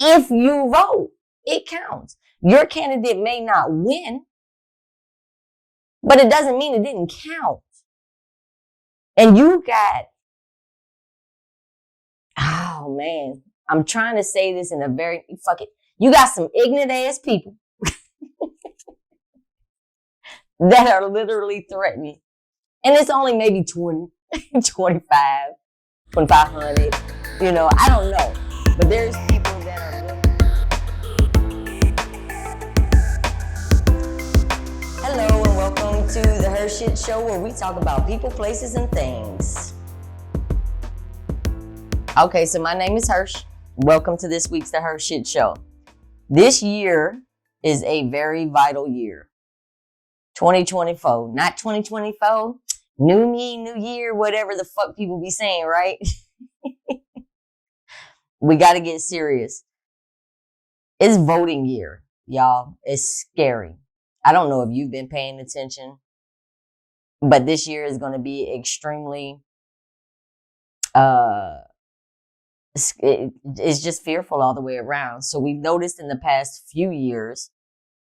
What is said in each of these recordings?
If you vote, it counts. Your candidate may not win, but it doesn't mean it didn't count. And you got, oh man, I'm trying to say this in a very, fuck it. You got some ignorant ass people that are literally threatening. And it's only maybe 20, 25, 2,500. You know, I don't know. But there's people that are really... Hello and welcome to the HERshyt Show, where we talk about people, places, and things. Okay, so my name is Hersh. Welcome to this week's The HERshyt Show. This year is a very vital year. 2024, not 2024. New me, new year, whatever the fuck people be saying, right? We got to get serious. It's voting year, y'all. It's scary. I don't know if you've been paying attention, but this year is going to be extremely, it's just fearful all the way around. So we've noticed in the past few years,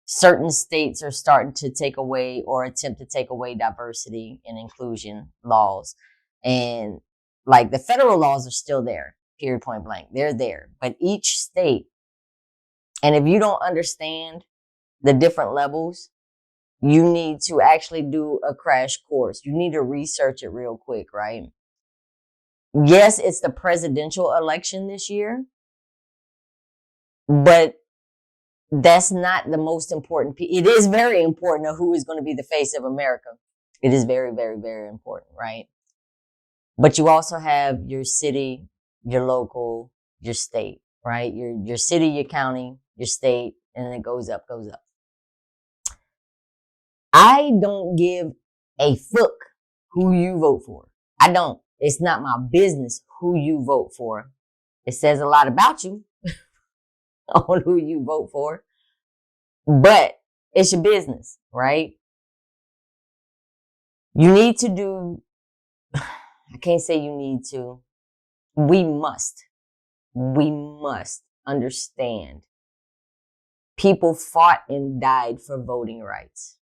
certain states are starting to take away or attempt to take away diversity and inclusion laws. And like the federal laws are still there, period, point blank. They're there. But each state, and if you don't understand the different levels, you need to actually do a crash course. You need to research it real quick, right? Yes, it's the presidential election this year, but that's not the most important. It is very important of who is going to be the face of America. It is very, very, very important, right? But you also have your city, your local, your state, right? Your city, your county, your state, and then it goes up, goes up. I don't give a fuck who you vote for. I don't. It's not my business who you vote for. It says a lot about you on who you vote for, but it's your business, right? You need to do, I can't say you need to. We must understand people fought and died for voting rights.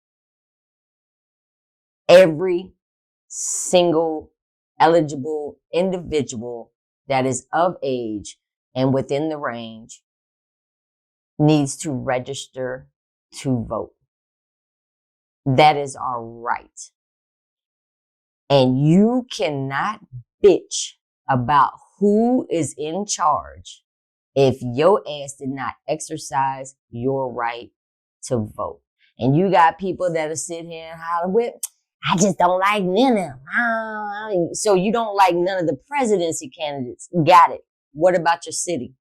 Every single eligible individual that is of age and within the range needs to register to vote. That is our right. And you cannot bitch about who is in charge if your ass did not exercise your right to vote. And you got people that'll sit here and holler with, I just don't like none of them. So you don't like none of the presidency candidates. Got it. What about your city?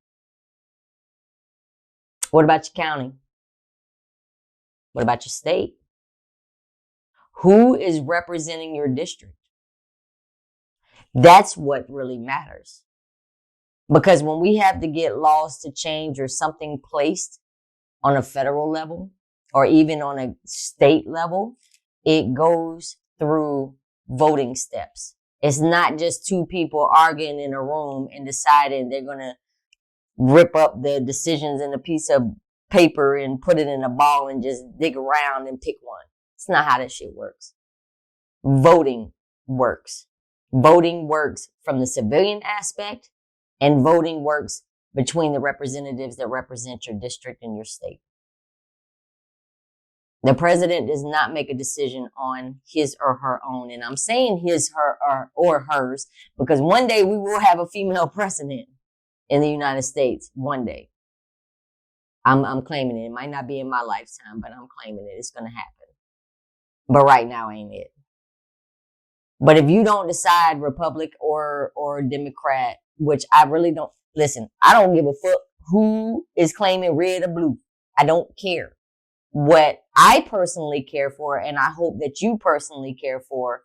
What about your county? What about your state? Who is representing your district? That's what really matters. Because when we have to get laws to change or something placed on a federal level or even on a state level, it goes through voting steps. It's not just two people arguing in a room and deciding they're going to rip up the decisions in a piece of paper and put it in a ball and just dig around and pick one. It's not how that shit works. Voting works. Voting works from the civilian aspect, and voting works between the representatives that represent your district and your state. The president does not make a decision on his or her own. And I'm saying his, her, or hers, because one day we will have a female president in the United States. One day. I'm claiming it. It might not be in my lifetime, but I'm claiming it. It's going to happen. But right now ain't it. But if you don't decide Republic or Democrat, which I really don't, listen, I don't give a fuck who is claiming red or blue. I don't care. What I personally care for, and I hope that you personally care for,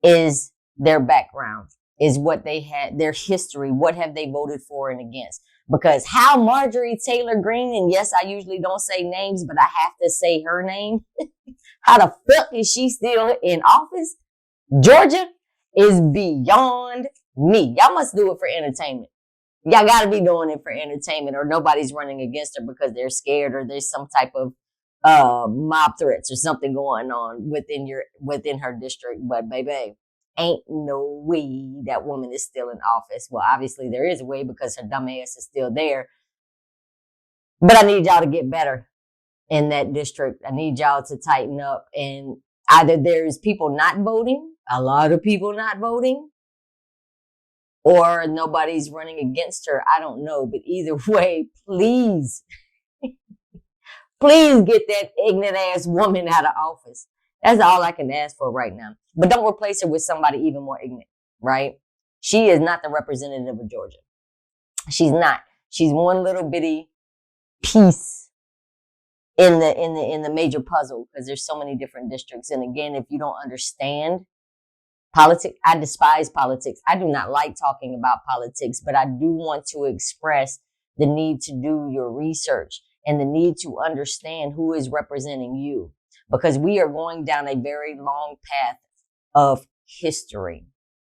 is their background, is what they had, their history, what have they voted for and against. Because how Marjorie Taylor Greene, and yes, I usually don't say names, but I have to say her name. How the fuck is she still in office? Georgia is beyond me. Y'all must do it for entertainment. Y'all gotta be doing it for entertainment, or nobody's running against her because they're scared, or there's some type of mob threats or something going on within her district. But baby, ain't no way that woman is still in office. Well, obviously there is a way because her dumb ass is still there. But I need y'all to get better in that district. I need y'all to tighten up, and either there's people not voting, a lot of people not voting, or nobody's running against her. I don't know. But either way, please, please get that ignorant ass woman out of office. That's all I can ask for right now. But don't replace her with somebody even more ignorant, right? She is not the representative of Georgia. She's not. She's one little bitty piece in the major puzzle, because there's so many different districts. And again, if you don't understand politics, I despise politics. I do not like talking about politics, but I do want to express the need to do your research and the need to understand who is representing you, because we are going down a very long path of history.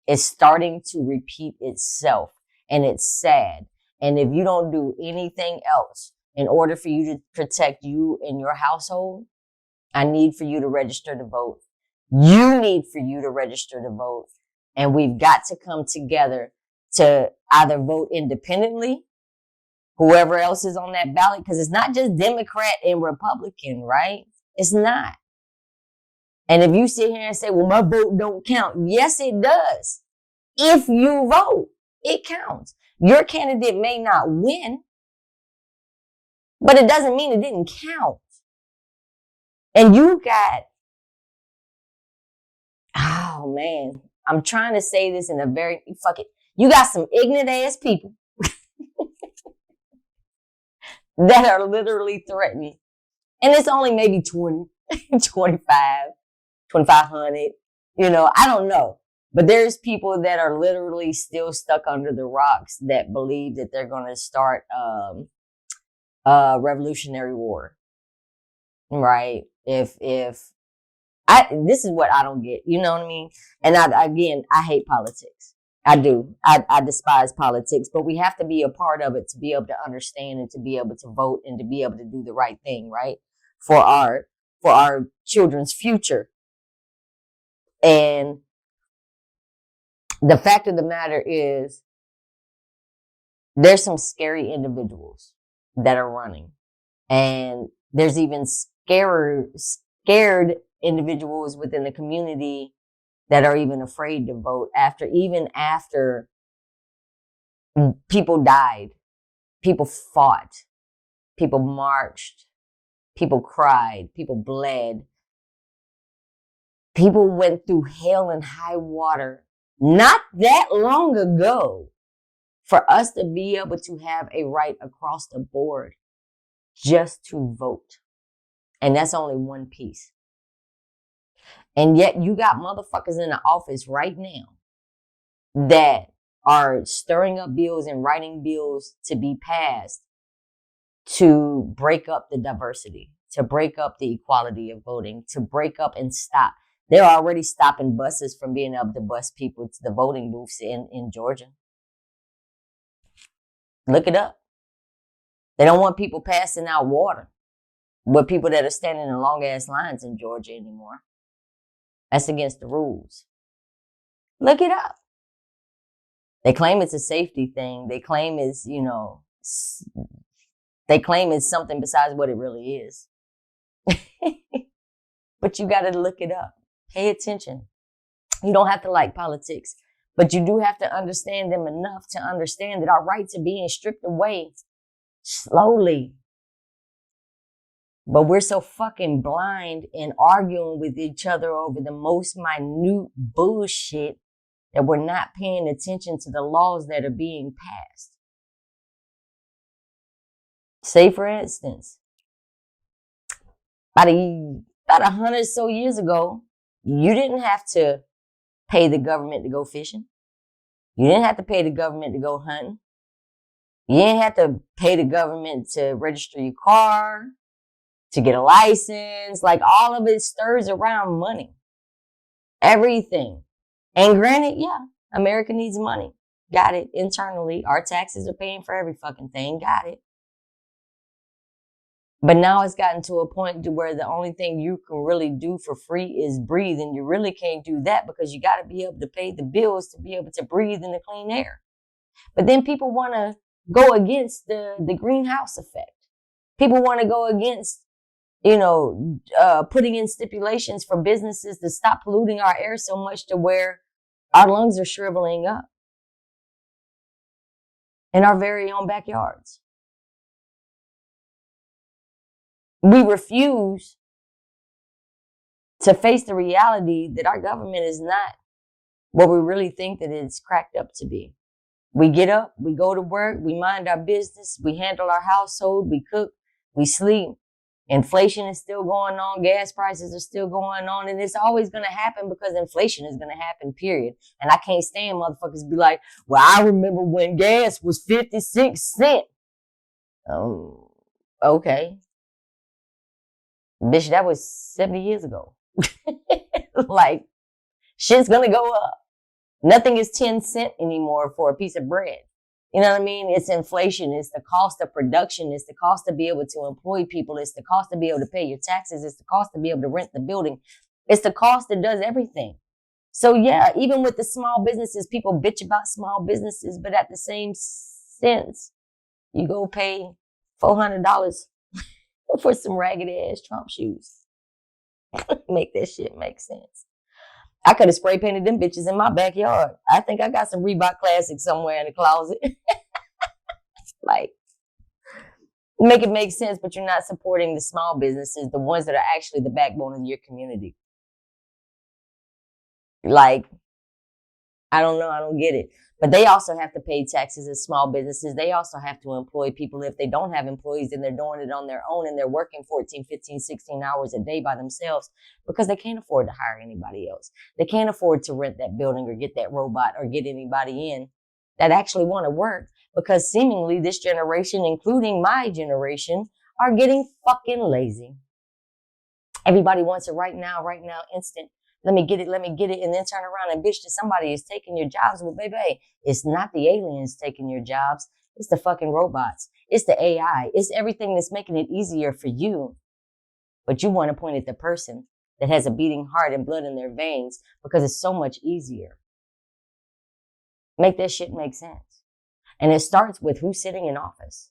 It's starting to repeat itself, and it's sad. And if you don't do anything else in order for you to protect you and your household, I need for you to register to vote. You need for you to register to vote. And we've got to come together to either vote independently, whoever else is on that ballot, because it's not just Democrat and Republican, right? It's not. And if you sit here and say, well, my vote don't count. Yes, it does. If you vote, it counts. Your candidate may not win, but it doesn't mean it didn't count. And you got, oh man, I'm trying to say this in a very, fuck it. You got some ignorant ass people that are literally threatening. And it's only maybe 20, 25, 2,500, I don't know. But there's people that are literally still stuck under the rocks that believe that they're going to start a revolutionary war, right? This is what I don't get, you know what I mean? And I hate politics. I do. I despise politics, but we have to be a part of it to be able to understand and to be able to vote and to be able to do the right thing, right? For our children's future. And the fact of the matter is, there's some scary individuals that are running, and there's even scared individuals within the community that are even afraid to vote after people died, people fought, people marched, people cried, people bled, people went through hell and high water not that long ago for us to be able to have a right across the board just to vote. And that's only one piece. And yet you got motherfuckers in the office right now that are stirring up bills and writing bills to be passed to break up the diversity, to break up the equality of voting, to break up and stop. They're already stopping buses from being able to bus people to the voting booths in Georgia. Look it up. They don't want people passing out water with people that are standing in long ass lines in Georgia anymore. That's against the rules. Look it up. They claim it's a safety thing. They claim it's, they claim it's something besides what it really is. But you got to look it up. Pay attention. You don't have to like politics, but you do have to understand them enough to understand that our rights are being stripped away slowly. But we're so fucking blind and arguing with each other over the most minute bullshit that we're not paying attention to the laws that are being passed. Say, for instance, about 100 so years ago, you didn't have to pay the government to go fishing. You didn't have to pay the government to go hunting. You didn't have to pay the government to register your car, to get a license. Like, all of it stirs around money. Everything. And granted, yeah, America needs money. Got it. Internally, our taxes are paying for every fucking thing. Got it. But now it's gotten to a point to where the only thing you can really do for free is breathe. And you really can't do that because you got to be able to pay the bills to be able to breathe in the clean air. But then people want to go against the greenhouse effect. People want to go against, putting in stipulations for businesses to stop polluting our air so much to where our lungs are shriveling up in our very own backyards. We refuse to face the reality that our government is not what we really think that it's cracked up to be. We get up, we go to work, we mind our business, we handle our household, we cook, we sleep. Inflation is still going on, gas prices are still going on, and it's always going to happen because inflation is going to happen, period. And I can't stand motherfuckers be like, well, I remember when gas was 56 cents. Oh, okay. Bitch, that was 70 years ago. Like, shit's gonna go up. Nothing is 10 cents anymore for a piece of bread. You know what I mean? It's inflation. It's the cost of production. It's the cost to be able to employ people. It's the cost to be able to pay your taxes. It's the cost to be able to rent the building. It's the cost that does everything. So yeah, even with the small businesses, people bitch about small businesses, but at the same sense, you go pay $400 for some ragged ass Trump shoes. Make that shit make sense. I could have spray painted them bitches in my backyard. I think I got some Reebok Classics somewhere in the closet. Like, make it make sense, but you're not supporting the small businesses, the ones that are actually the backbone of your community. Like, I don't know. I don't get it. But they also have to pay taxes as small businesses. They also have to employ people. If they don't have employees, then they're doing it on their own and they're working 14, 15, 16 hours a day by themselves because they can't afford to hire anybody else. They can't afford to rent that building or get that robot or get anybody in that actually want to work because seemingly this generation, including my generation, are getting fucking lazy. Everybody wants it right now, instant. Let me get it, and then turn around and bitch that somebody is taking your jobs. Well, baby, it's not the aliens taking your jobs. It's the fucking robots. It's the AI. It's everything that's making it easier for you. But you want to point at the person that has a beating heart and blood in their veins because it's so much easier. Make that shit make sense. And it starts with who's sitting in office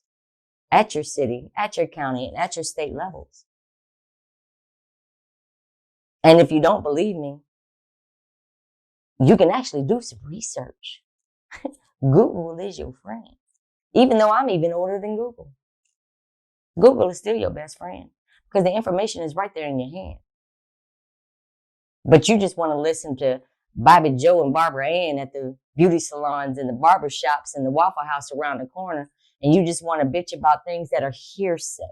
at your city, at your county, and at your state levels. And if you don't believe me, you can actually do some research. Google is your friend. Even though I'm even older than Google. Google is still your best friend because the information is right there in your hand. But you just want to listen to Bobby Joe and Barbara Ann at the beauty salons and the barber shops and the Waffle House around the corner. And you just want to bitch about things that are hearsay.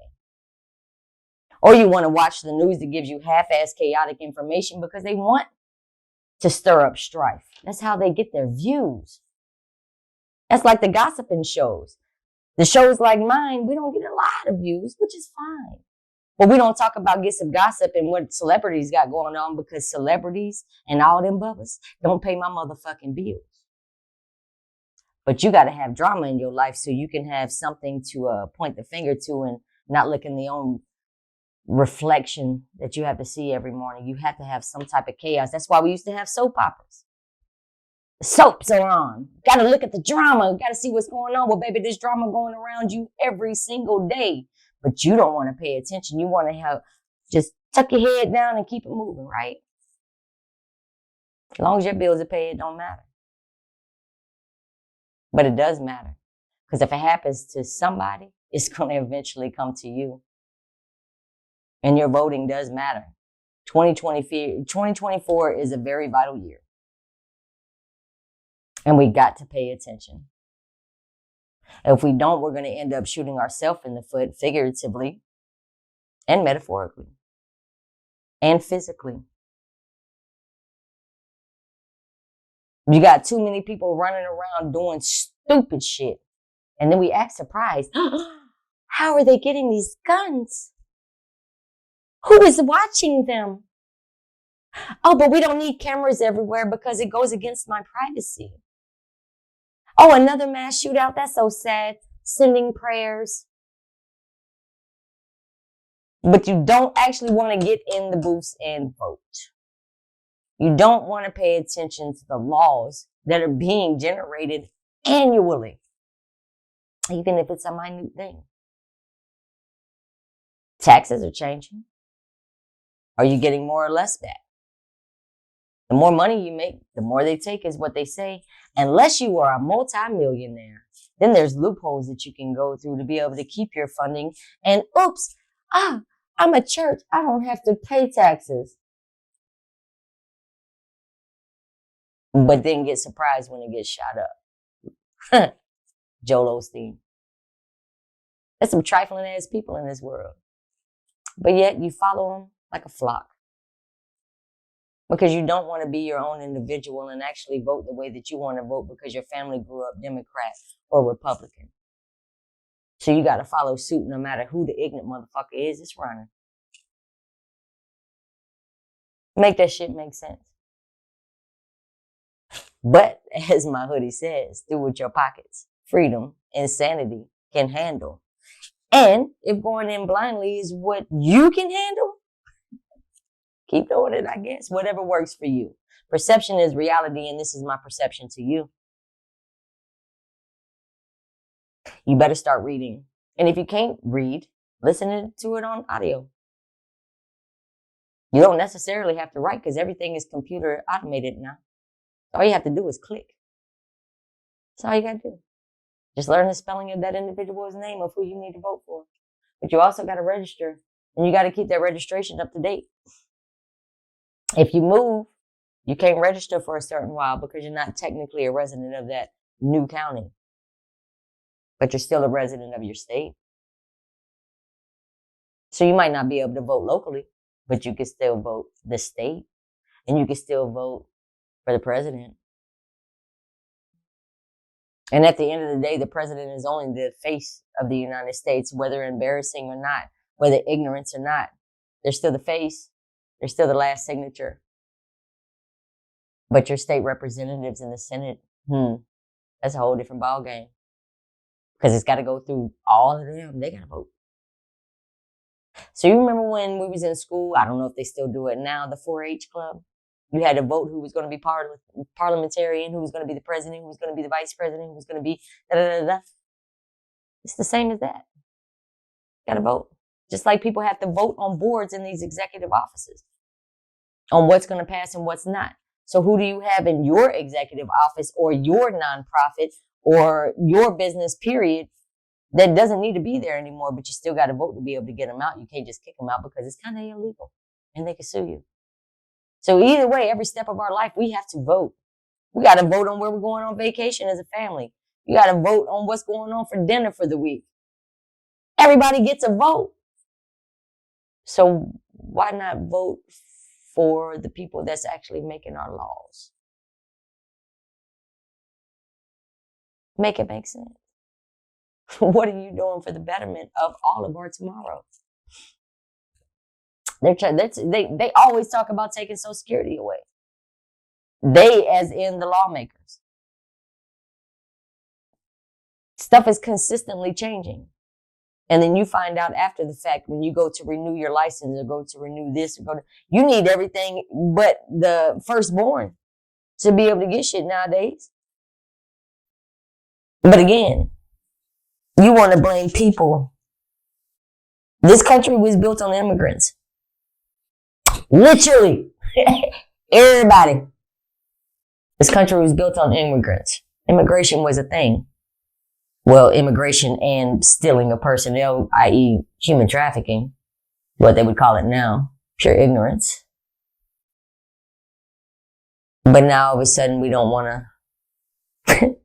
Or you want to watch the news that gives you half-ass chaotic information because they want to stir up strife. That's how they get their views. That's like the gossiping shows. The shows like mine, we don't get a lot of views, which is fine. But we don't talk about get some gossip and what celebrities got going on because celebrities and all them bubbas don't pay my motherfucking bills. But you got to have drama in your life so you can have something to point the finger to and not look in the own reflection that you have to see every morning. You have to have some type of chaos. That's why we used to have soap operas. The soaps are on. Got to look at the drama. Got to see what's going on. Well, baby, there's drama going around you every single day. But you don't want to pay attention. You want to have just tuck your head down and keep it moving, right? As long as your bills are paid, it don't matter. But it does matter. Because if it happens to somebody, it's going to eventually come to you. And your voting does matter. 2024 is a very vital year. And we got to pay attention. If we don't, we're going to end up shooting ourselves in the foot figuratively and metaphorically and physically. You got too many people running around doing stupid shit. And then we act surprised. How are they getting these guns? Who is watching them? Oh, but we don't need cameras everywhere because it goes against my privacy. Oh, another mass shootout. That's so sad. Sending prayers. But you don't actually want to get in the booths and vote. You don't want to pay attention to the laws that are being generated annually, even if it's a minute thing. Taxes are changing. Are you getting more or less back? The more money you make, the more they take is what they say. Unless you are a multimillionaire, then there's loopholes that you can go through to be able to keep your funding. And oops, I'm a church. I don't have to pay taxes. But then get surprised when it gets shot up. Joel Osteen. There's some trifling ass people in this world. But yet you follow them like a flock. Because you don't want to be your own individual and actually vote the way that you want to vote because your family grew up Democrat or Republican. So you got to follow suit no matter who the ignorant motherfucker is that's running. Make that shit make sense. But as my hoodie says, do with your pockets. Freedom, insanity can handle. And if going in blindly is what you can handle, keep doing it, I guess. Whatever works for you. Perception is reality, and this is my perception to you. You better start reading. And if you can't read, listen to it on audio. You don't necessarily have to write because everything is computer automated now. All you have to do is click. That's all you got to do. Just learn the spelling of that individual's name of who you need to vote for. But you also got to register, and you got to keep that registration up to date. If you move, you can't register for a certain while because you're not technically a resident of that new county. But you're still a resident of your state. So you might not be able to vote locally, but you can still vote the state. And you can still vote for the president. And at the end of the day, the president is only the face of the United States, whether embarrassing or not, whether ignorance or not. They're still the face. They're still the last signature. But your state representatives in the Senate, that's a whole different ballgame. Because it's got to go through all of them. They got to vote. So you remember when we was in school, I don't know if they still do it now, the 4-H club? You had to vote who was going to be parliamentarian, who was going to be the president, who was going to be the vice president, who was going to be da-da-da-da. It's the same as that. Got to vote. Just like people have to vote on boards in these executive offices on what's going to pass and what's not. So who do you have in your executive office or your nonprofit or your business period that doesn't need to be there anymore, but you still got to vote to be able to get them out? You can't just kick them out because it's kind of illegal and they can sue you. So either way, every step of our life, we have to vote. We got to vote on where we're going on vacation as a family. You got to vote on what's going on for dinner for the week. Everybody gets a vote. So why not vote for the people that's actually making our laws? Make it make sense. What are you doing for the betterment of all of our tomorrow? They always talk about taking Social Security away. They, as in the lawmakers. Stuff is consistently changing. And then you find out after the fact when you go to renew your license or go to renew this or you need everything but the firstborn to be able to get shit nowadays. But again, you want to blame people. This country was built on immigrants. Literally. Everybody. This country was built on immigrants. Immigration was a thing. Well, immigration and stealing of personnel, i.e. human trafficking, what they would call it now, pure ignorance. But now all of a sudden we don't want to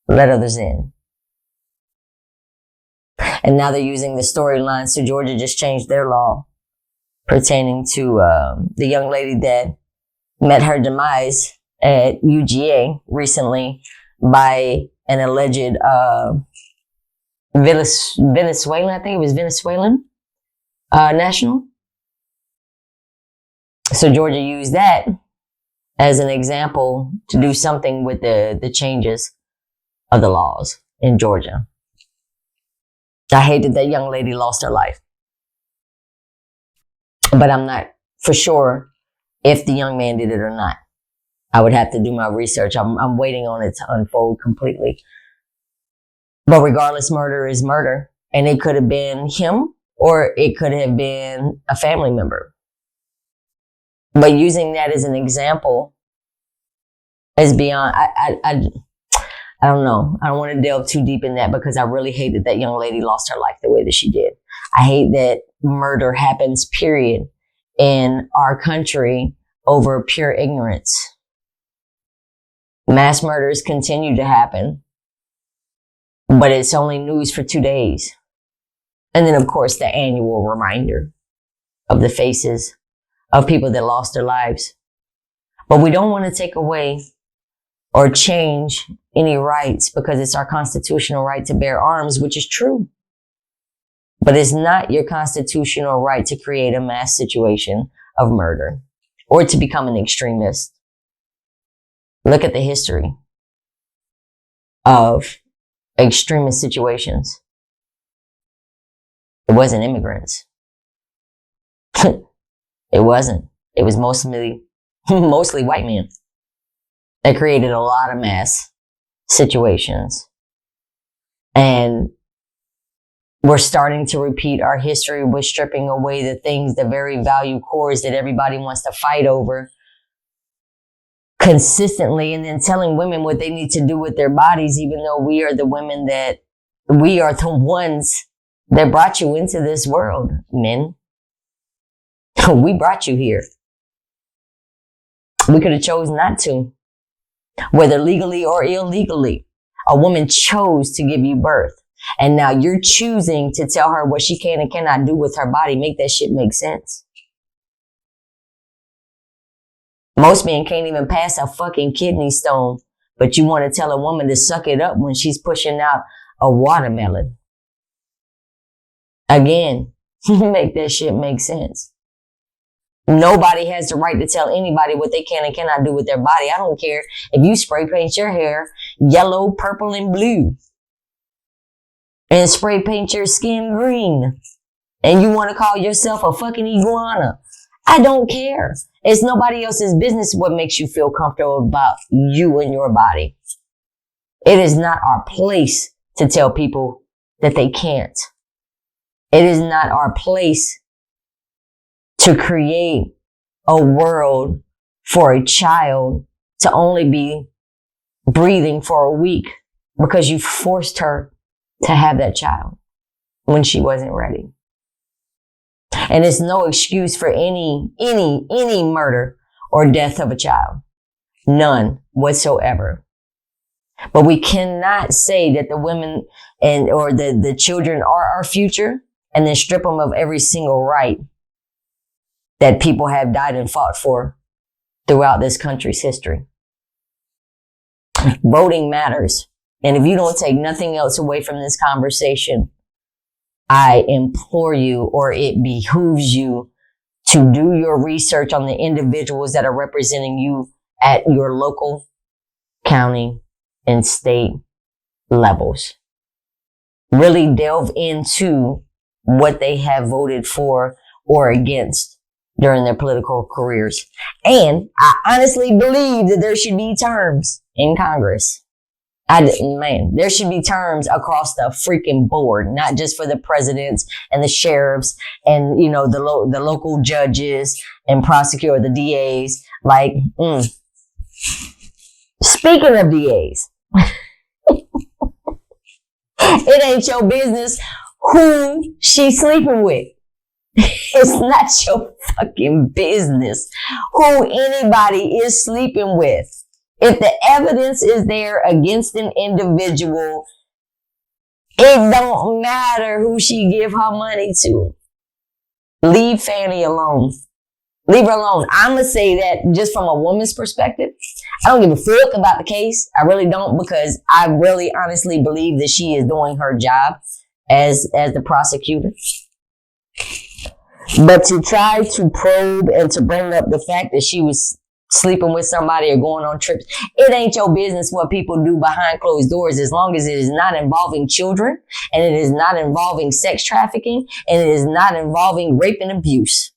let others in. And now they're using the storyline. So Georgia just changed their law pertaining to the young lady that met her demise at UGA recently by an alleged Venezuelan, I think it was Venezuelan national. So Georgia used that as an example to do something with the changes of the laws in Georgia. I hate that young lady lost her life. But I'm not for sure if the young man did it or not. I would have to do my research. I'm waiting on it to unfold completely. But regardless, murder is murder. And it could have been him or it could have been a family member. But using that as an example is beyond, I don't know. I don't want to delve too deep in that because I really hate that young lady lost her life the way that she did. I hate that murder happens, period, in our country over pure ignorance. Mass murders continue to happen, but it's only news for 2 days. And then, of course, the annual reminder of the faces of people that lost their lives. But we don't want to take away or change any rights because it's our constitutional right to bear arms, which is true. But it's not your constitutional right to create a mass situation of murder or to become an extremist. Look at the history of extremist situations. It wasn't immigrants. It wasn't. It was mostly white men that created a lot of mass situations. And we're starting to repeat our history with stripping away the very value cores that everybody wants to fight over consistently, and then telling women what they need to do with their bodies, even though we are the ones that brought you into this world, men. We brought you here. We could have chosen not to, whether legally or illegally. A woman chose to give you birth. And now you're choosing to tell her what she can and cannot do with her body. Make that shit make sense. Most men can't even pass a fucking kidney stone, but you want to tell a woman to suck it up when she's pushing out a watermelon. Again, make that shit make sense. Nobody has the right to tell anybody what they can and cannot do with their body. I don't care if you spray paint your hair yellow, purple, and blue, and spray paint your skin green, and you want to call yourself a fucking iguana. I don't care. It's nobody else's business what makes you feel comfortable about you and your body. It is not our place to tell people that they can't. It is not our place to create a world for a child to only be breathing for a week because you forced her to have that child when she wasn't ready. And it's no excuse for any murder or death of a child. None whatsoever. But we cannot say that the women or the children are our future and then strip them of every single right that people have died and fought for throughout this country's history. Voting matters. And if you don't take nothing else away from this conversation, I implore you, or it behooves you, to do your research on the individuals that are representing you at your local, county, and state levels. Really delve into what they have voted for or against during their political careers. And I honestly believe that there should be terms in Congress. There should be terms across the freaking board, not just for the presidents and the sheriffs and, the local judges and prosecutor, the DAs. Speaking of DAs, it ain't your business who she's sleeping with. It's not your fucking business who anybody is sleeping with. If the evidence is there against an individual, it don't matter who she give her money to. Leave Fanny alone. Leave her alone. I'm going to say that just from a woman's perspective. I don't give a fuck about the case. I really don't, because I really honestly believe that she is doing her job as the prosecutor. But to try to probe and to bring up the fact that she was sleeping with somebody or going on trips. It ain't your business what people do behind closed doors, as long as it is not involving children, and it is not involving sex trafficking, and it is not involving rape and abuse.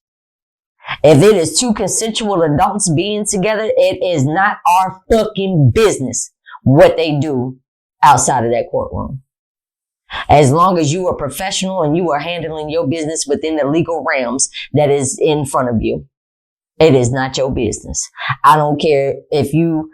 If it is two consensual adults being together, it is not our fucking business what they do outside of that courtroom. As long as you are professional and you are handling your business within the legal realms that is in front of you, it is not your business. I don't care if you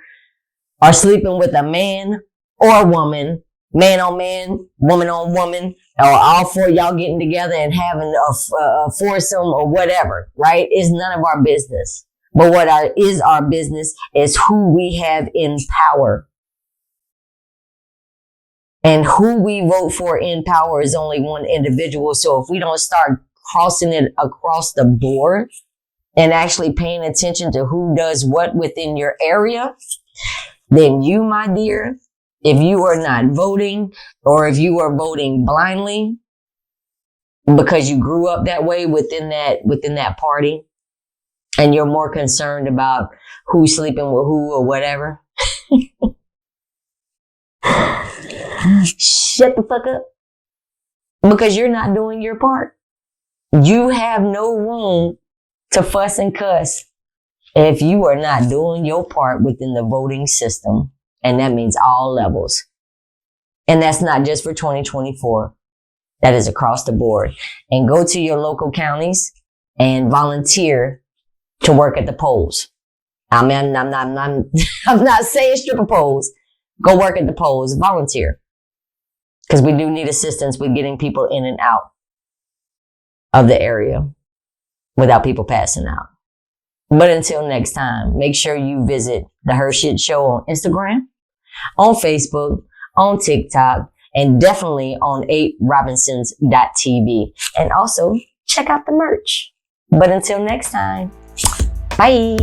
are sleeping with a man or a woman, man on man, woman on woman, or all four of y'all getting together and having a foursome or whatever, right? It's none of our business. But what is our business is who we have in power. And who we vote for in power is only one individual. So if we don't start crossing it across the board and actually paying attention to who does what within your area, then you, my dear, if you are not voting, or if you are voting blindly because you grew up that way within that party, and you're more concerned about who's sleeping with who or whatever, shut the fuck up, because you're not doing your part. You have no room to fuss and cuss if you are not doing your part within the voting system. And that means all levels. And that's not just for 2024. That is across the board. And go to your local counties and volunteer to work at the polls. I mean, I'm not saying stripper polls. Go work at the polls, volunteer. Because we do need assistance with getting people in and out of the area without people passing out. But until next time, make sure you visit the HERshyt Show on Instagram, on Facebook, on TikTok, and definitely on 8robinsons.tv. And also check out the merch. But until next time, bye.